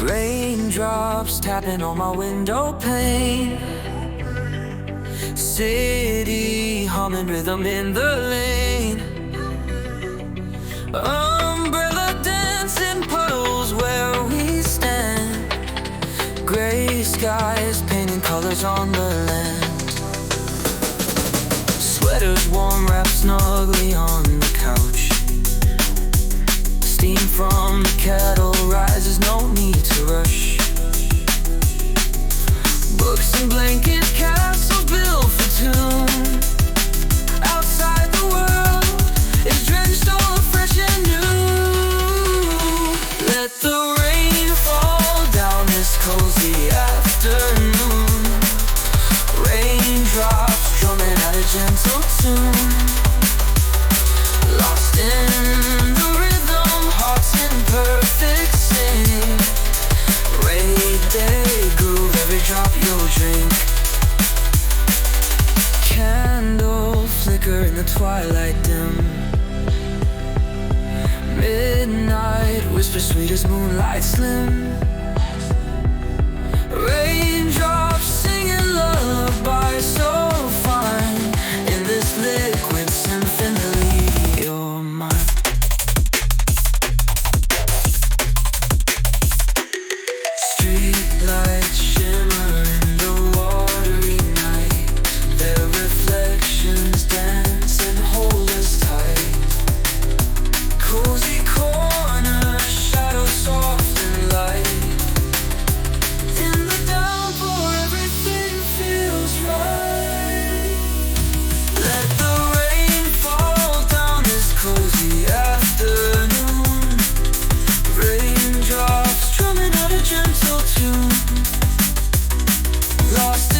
Raindrops tapping on my window pane. City humming rhythm in the lane. Umbrella dancing puddles where we stand. Gray skies painting colors on the land. Sweaters warm wrapped snugly on the couch. Steam from the kettle rises, no need to rush. Books and blankets, castles built for two. Outside the world is drenched all fresh and new. Let the rain fall down this cozy afternoon. Raindrops drumming out a gentle tune. Lost in the rhythm, hearts in perfect sync. Rain day groove, every drop you'll drink. Candle flicker in the twilight dim. Midnight whisper sweet as moonlight slim. Raindrops singing lullaby so fine. In this liquid symphony, you're mine. Streetlights shimmer in the watery night. Their reflections dance and hold us tight. Cozy corner, shadows soft and light. In the downpour, everything feels right. Let the rain fall down this cozy afternoon. Raindrops drumming out a gentle tune. Lost